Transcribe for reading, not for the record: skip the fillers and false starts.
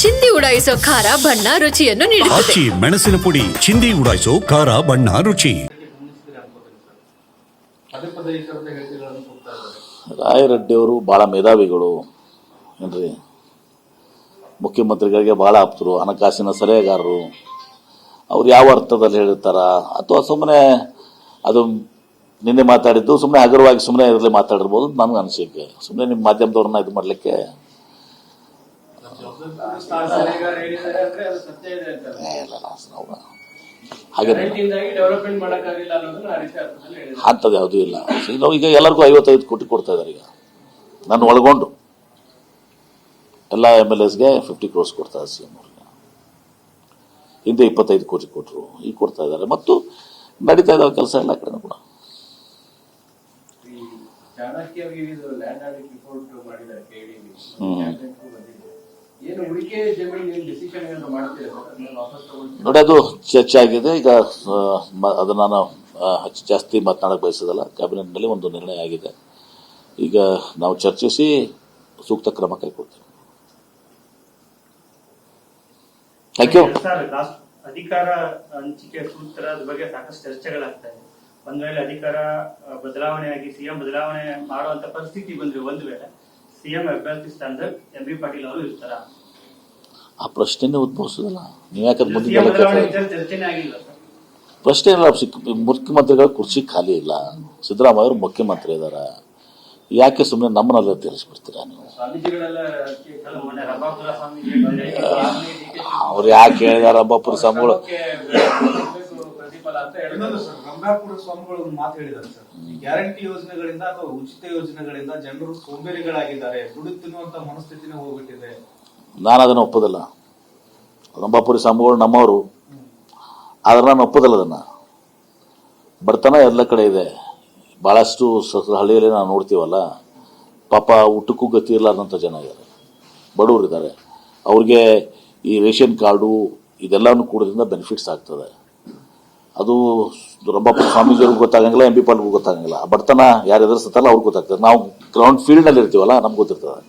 ಚಿಂದಿ ಉಡಾಯಿಸೋ ಖಾರ ಬಣ್ಣ ರುಚಿಯನ್ನು ನೀಡುತ್ತದೆ. ಆಚಿ ಮೆಣಸಿನ ಪುಡಿ ಚಿಂದಿ ಉಡಾಯಿಸೋ ಖಾರ ಬಣ್ಣ ರುಚಿ. ರಾಯರೆಡ್ಡಿ ಅವರು ಭಾಳ ಮೇಧಾವಿಗಳು ಏನ್ರಿ, ಮುಖ್ಯಮಂತ್ರಿಗಳಿಗೆ ಭಾಳ ಆಪ್ತರು, ಹಣಕಾಸಿನ ಸಲಹೆಗಾರರು. ಅವ್ರು ಯಾವ ಅರ್ಥದಲ್ಲಿ ಹೇಳಿರ್ತಾರ ಅಥವಾ ಸುಮ್ಮನೆ ಅದು ನಿನ್ನೆ ಮಾತಾಡಿದ್ದು ಸುಮ್ಮನೆ ಹಗುರವಾಗಿ ಸುಮ್ಮನೆ ಇದರಲ್ಲಿ ಮಾತಾಡಿರ್ಬೋದು ನನಗೆ ಅನಿಸಿಕೆ. ಸುಮ್ಮನೆ ನಿಮ್ಮ ಮಾಧ್ಯಮದವ್ರನ್ನ ಇದು ಮಾಡಲಿಕ್ಕೆ ಹಾಗೆ ಅಂಥದ್ದು ಯಾವುದೂ ಇಲ್ಲ. ಈಗ ಎಲ್ಲರಿಗೂ 55 ಕೋಟಿ ಕೊಡ್ತಾ ಇದ್ದಾರೆ. ಈಗ ನಾನು ಒಳಗೊಂಡು ಎಲ್ಲ MLAsಗೆ 50 crores ಕೊಡ್ತಾರೆ CM ಅವ್ರಿಗೆ. ಹಿಂದೆ 25 ಕೋಟಿ ಕೊಟ್ಟರು, ಈಗ ಕೊಡ್ತಾ ಇದ್ದಾರೆ. ಮತ್ತು ನಡೀತಾ ಇದ್ದಾವೆ ಕೆಲಸ ಎಲ್ಲ ಕಡೆ ಕೂಡ. ನೋಡಿ, ಅದು ಚರ್ಚೆ ಆಗಿದೆ. ಈಗ ಅದು ನಾನು ಜಾಸ್ತಿ ಮಾತನಾಡಕ್ಕೆ ಬಯಸೋದಲ್ಲ. ಕ್ಯಾಬಿನೆಟ್ನಲ್ಲಿ ಒಂದು ನಿರ್ಣಯ ಆಗಿದೆ. ಈಗ ನಾವು ಚರ್ಚಿಸಿ ಸೂಕ್ತ ಕ್ರಮ ಕೈಗೊಳ್ತೇವೆ. Thank you. ಅಧಿಕಾರ ಹಂಚಿಕೆ ಸೂತ್ರದ ಬಗ್ಗೆ ಸಾಕಷ್ಟು ಚರ್ಚೆಗಳಾಗ್ತಾ ಇದೆ. ಒಂದ್ ವೇಳೆ ಅಧಿಕಾರ ಬದಲಾವಣೆಯಾಗಿ CM ಬದಲಾವಣೆ ಮಾಡುವಂತ ಪರಿಸ್ಥಿತಿ ಬಂದ್ರೆ ಒಂದು ವೇಳೆ CM ಅಭ್ಯರ್ಥಿ ಸ್ಥಾನದಲ್ಲಿ MB ಪಾಟೀಲ್ ಅವರು ಇರ್ತಾರ? ಆ ಪ್ರಶ್ನೆನೇ ಉದ್ಭವಿಸೋದಲ್ಲ. ನೀವು ಯಾಕಂದ್ರೆ ಮುಂದಿನ ಚರ್ಚೆನೇ ಆಗಿಲ್ಲ ಸರ್. ಪ್ರಶ್ನೆ ಇಲ್ಲ. ಮುಖ್ಯಮಂತ್ರಿಗಳ ಕುರ್ಚಿ ಖಾಲಿ ಇಲ್ಲ. ಸಿದ್ದರಾಮಯ್ಯ ಅವರು ಮುಖ್ಯಮಂತ್ರಿ ಇದಾರ. ಯಾಕೆ ಸುಮ್ಮನೆ ನಮ್ಮನ್ನೆಲ್ಲ ತಿಳಿಸ್ಬಿಡ್ತೀರಾ ನೀವು? ಅವ್ರು ಯಾಕೆ ಹೇಳಿದಾರ ರಬ್ಬಾಪುರ ಸ್ವಾಮಿಗಳು? ರಂಭಾಪುರ ಸ್ವಾಮಿಗಳು ಒಂದು ಮಾತು ಹೇಳಿದ್ದಾರೆ ಸರ್, ಗ್ಯಾರಂಟಿ ಯೋಜನೆಗಳಿಂದ ಅಥವಾ ಉಚಿತ ಯೋಜನೆಗಳಿಂದ ಜನರು ಸೋಂಬೇರಿಗಳಾಗಿದ್ದಾರೆ, ದುಡ್ಡು ತಿನ್ನುವಂತ ಮನಸ್ಥಿತಿನೇ ಹೋಗ್ಬಿಟ್ಟಿದೆ. ನಾನು ಅದನ್ನು ಒಪ್ಪೋದಿಲ್ಲ. ರಂಭಾಪುರಿ ಸ್ವಾಮಿಗಳು ನಮ್ಮವರು, ಆದ್ರೆ ನಾನು ಒಪ್ಪೋದಿಲ್ಲ ಅದನ್ನ. ಬಡತನ ಎಲ್ಲ ಕಡೆ ಇದೆ. ಬಹಳಷ್ಟು ಹಳ್ಳಿಯಲ್ಲಿ ನಾವು ನೋಡ್ತೀವಲ್ಲ, ಪಾಪ ಊಟಕ್ಕೂ ಗತಿ ಇರಲಾರ್ದಂಥ ಜನ ಇದ್ದಾರೆ, ಬಡವರಿದ್ದಾರೆ. ಅವ್ರಿಗೆ ಈ ರೇಷನ್ ಕಾರ್ಡು ಇದೆಲ್ಲನೂ ಕೂಡೋದ್ರಿಂದ ಬೆನಿಫಿಟ್ಸ್ ಆಗ್ತದೆ. ಅದು ರಂಭಾಪುರ ಸ್ವಾಮೀಜಿಯವ್ರಿಗೆ ಗೊತ್ತಾಗಂಗಿಲ್ಲ, MB ಪಾಟೀಲ್ಗೂ ಗೊತ್ತಾಗಂಗಿಲ್ಲ. ಬಡತನ ಯಾರು ಎದುರಿಸ್ತಾರಲ್ಲ ಅವ್ರಿಗೆ ಗೊತ್ತಾಗ್ತದೆ. ನಾವು ಗ್ರೌಂಡ್ ಫೀಲ್ಡ್ನಲ್ಲಿ ಇರ್ತೀವಲ್ಲ, ನಮ್ಗೆ ಗೊತ್ತಿರ್ತದೆ.